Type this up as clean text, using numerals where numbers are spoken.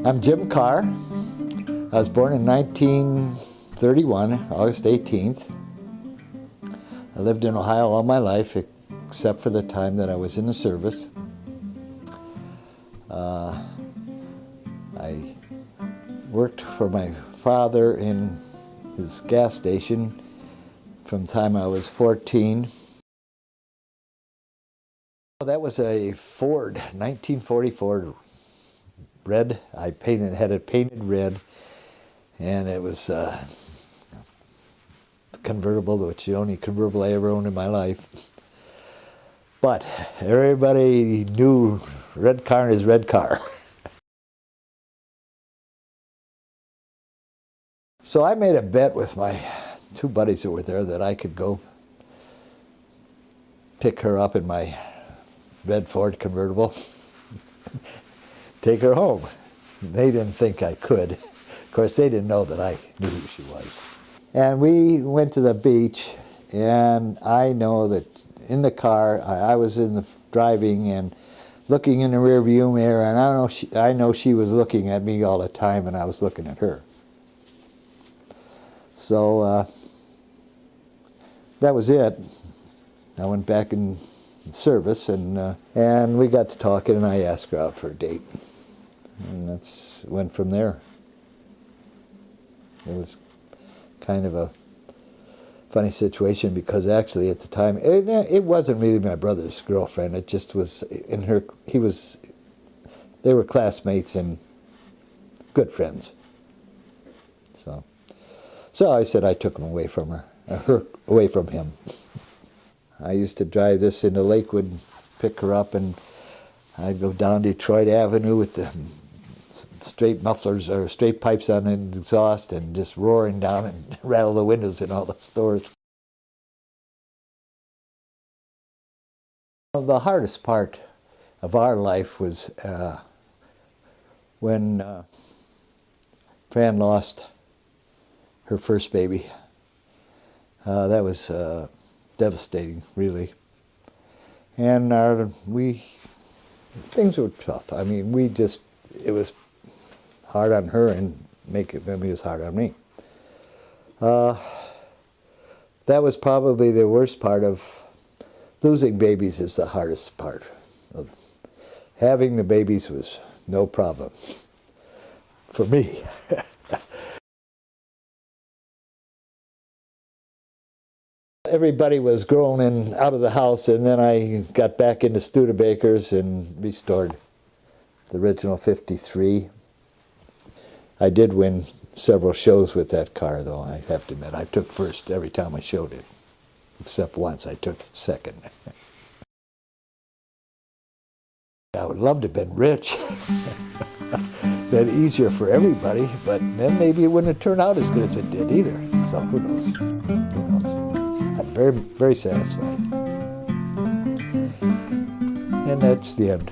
I'm Jim Karr. I was born in 1931, August 18th. I lived in Ohio all my life, except for the time that I was in the service. I worked for my father in his gas station from the time I was 14. That was a Ford, 1940 Ford, red. I had it painted red, and it was convertible, which is the only convertible I ever owned in my life. But everybody knew Red Karr is Red Karr. So I made a bet with my two buddies that were there that I could go pick her up in my red Ford convertible, take her home. They didn't think I could. Of course, they didn't know that I knew who she was. And we went to the beach, and I know that in the car, I was in the driving and looking in the rear view mirror, and I know she was looking at me all the time, and I was looking at her. So that was it. I went back in service, and we got to talking, and I asked her out for a date, and that's went from there. It was kind of a funny situation because actually at the time it wasn't really my brother's girlfriend. It just was in her. They were classmates and good friends. So I said I took him away from her away from him. I used to drive this into Lakewood, pick her up, and I'd go down Detroit Avenue with the straight mufflers or straight pipes on an exhaust and just roaring down and rattle the windows in all the stores. The hardest part of our life was when Fran lost her first baby. That was devastating, really. And things were tough. I mean, it was hard on her and it was hard on me. That was probably the worst part of losing babies. Is the hardest part. Of having the babies was no problem for me. Everybody was grown and out of the house, and then I got back into Studebakers and restored the original 53. I did win several shows with that car, though, I have to admit. I took first every time I showed it, except once I took second. I would love to have been rich. Been easier for everybody, but then maybe it wouldn't have turned out as good as it did either. So who knows? Who knows? I'm very, very satisfied. And that's the end.